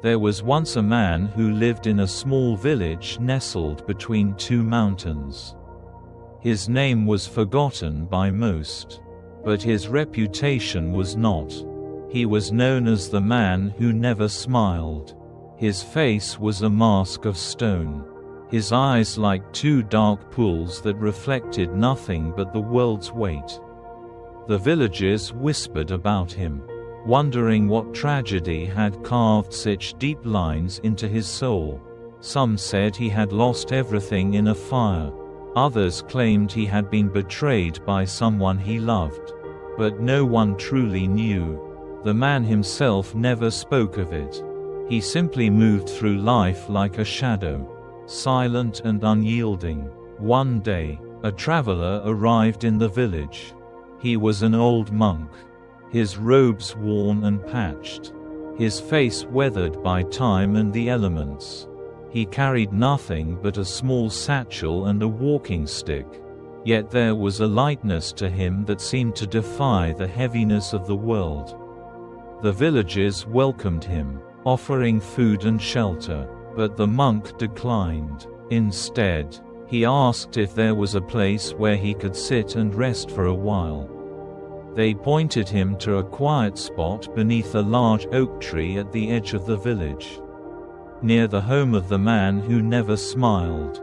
There was once a man who lived in a small village nestled between two mountains. His name was forgotten by most, but his reputation was not. He was known as the man who never smiled. His face was a mask of stone, his eyes like two dark pools that reflected nothing but the world's weight. The villagers whispered about him, wondering what tragedy had carved such deep lines into his soul. Some said he had lost everything in a fire. Others claimed he had been betrayed by someone he loved. But no one truly knew. The man himself never spoke of it. He simply moved through life like a shadow, silent and unyielding. One day, a traveler arrived in the village. He was an old monk, his robes worn and patched, his face weathered by time and the elements. He carried nothing but a small satchel and a walking stick. Yet there was a lightness to him that seemed to defy the heaviness of the world. The villagers welcomed him, offering food and shelter, but the monk declined. Instead, he asked if there was a place where he could sit and rest for a while. They pointed him to a quiet spot beneath a large oak tree at the edge of the village, near the home of the man who never smiled.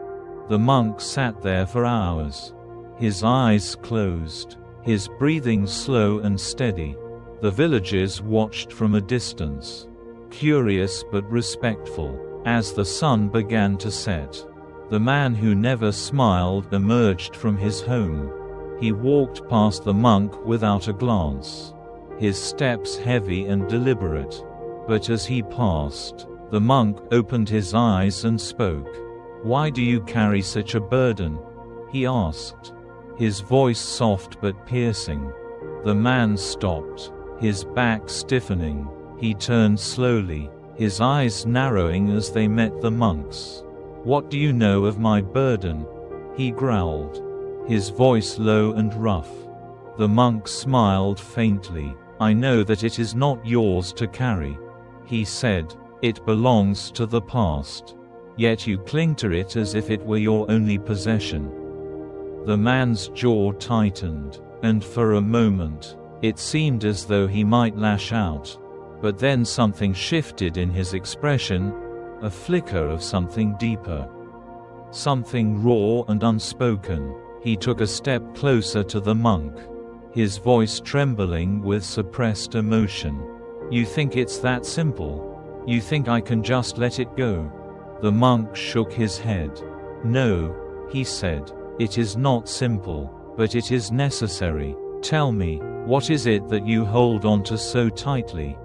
The monk sat there for hours, his eyes closed, his breathing slow and steady. The villagers watched from a distance, curious but respectful. As the sun began to set, the man who never smiled emerged from his home. He walked past the monk without a glance, his steps heavy and deliberate. But as he passed, the monk opened his eyes and spoke. "Why do you carry such a burden?" he asked, his voice soft but piercing. The man stopped, his back stiffening. He turned slowly, his eyes narrowing as they met the monk's. "What do you know of my burden?" he growled, his voice low and rough. The monk smiled faintly. "I know that it is not yours to carry," he said. "It belongs to the past. Yet you cling to it as if it were your only possession." The man's jaw tightened, and for a moment, it seemed as though he might lash out. But then something shifted in his expression, a flicker of something deeper, something raw and unspoken. He took a step closer to the monk, his voice trembling with suppressed emotion. "You think it's that simple? You think I can just let it go?" The monk shook his head. "No," he said, "it is not simple, but it is necessary. Tell me, what is it that you hold on to so tightly?"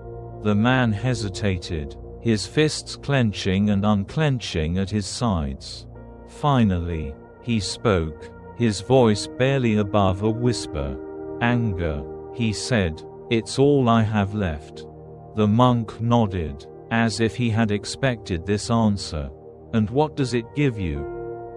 The man hesitated, his fists clenching and unclenching at his sides. Finally, he spoke, his voice barely above a whisper. "Anger," he said. "It's all I have left." The monk nodded, as if he had expected this answer. "And what does it give you?"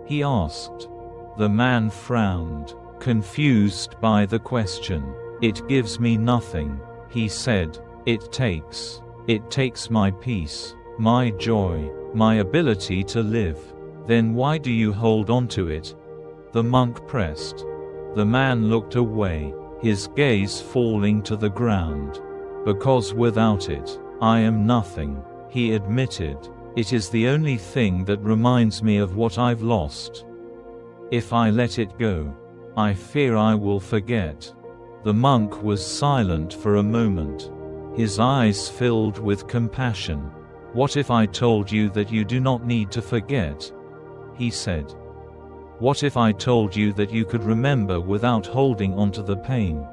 he asked. The man frowned, confused by the question. "It gives me nothing," he said. It takes my peace, my joy, my ability to live." "Then why do you hold on to it?" the monk pressed. The man looked away, his gaze falling to the ground. "Because without it, I am nothing," he admitted. "It is the only thing that reminds me of what I've lost. If I let it go, I fear I will forget." The monk was silent for a moment, his eyes filled with compassion. "What if I told you that you do not need to forget?" he said. "What if I told you that you could remember without holding onto the pain?"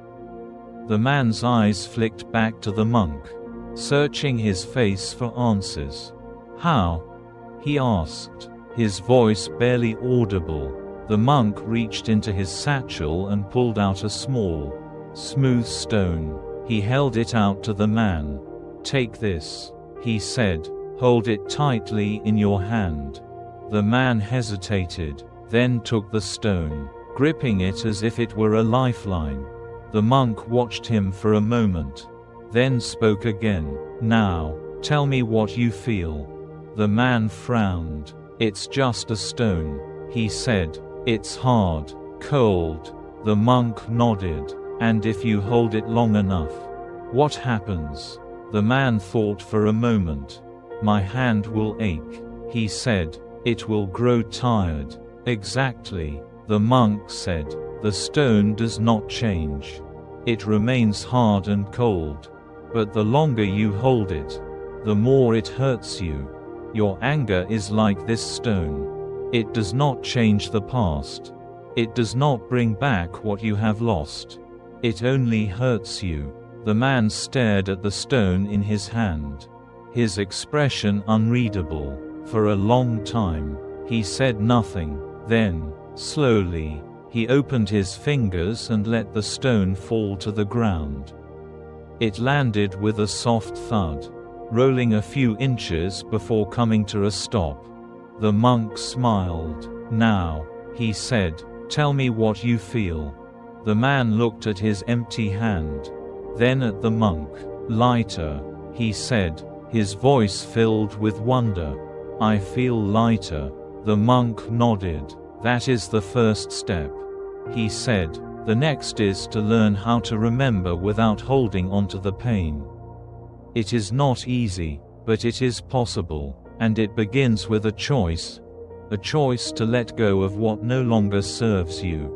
The man's eyes flicked back to the monk, searching his face for answers. "How?" he asked, his voice barely audible. The monk reached into his satchel and pulled out a small, smooth stone. He held it out to the man. "Take this," he said. "Hold it tightly in your hand." The man hesitated, then took the stone, gripping it as if it were a lifeline. The monk watched him for a moment, then spoke again. "Now," "Tell me what you feel." The man frowned. "It's just a stone," he said. "It's hard, cold." The monk nodded. "And if you hold it long enough, what happens?" The man thought for a moment. "My hand will ache," he said. "It will grow tired." "Exactly," the monk said. "The stone does not change. It remains hard and cold. But the longer you hold it, the more it hurts you. Your anger is like this stone. It does not change the past. It does not bring back what you have lost. It only hurts you." The man stared at the stone in his hand, his expression unreadable. For a long time, he said nothing. Then, slowly, he opened his fingers and let the stone fall to the ground. It landed with a soft thud, rolling a few inches before coming to a stop. The monk smiled. "Now," he said, "tell me what you feel." The man looked at his empty hand, then at the monk. "Lighter," he said, his voice filled with wonder. "I feel lighter." The monk nodded. "That is the first step," he said. "The next is to learn how to remember without holding onto the pain. It is not easy, but it is possible, and it begins with a choice to let go of what no longer serves you."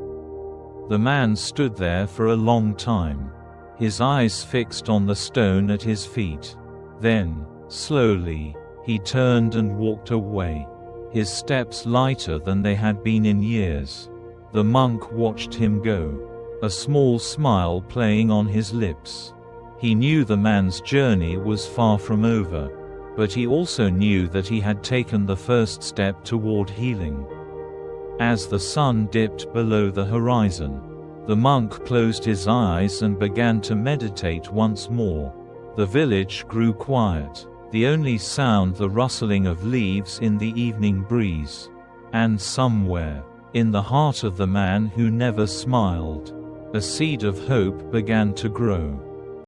The man stood there for a long time, his eyes fixed on the stone at his feet. Then, slowly, he turned and walked away, his steps lighter than they had been in years. The monk watched him go, a small smile playing on his lips. He knew the man's journey was far from over, but he also knew that he had taken the first step toward healing. As the sun dipped below the horizon, the monk closed his eyes and began to meditate once more. The village grew quiet, the only sound the rustling of leaves in the evening breeze. And somewhere, in the heart of the man who never smiled, a seed of hope began to grow.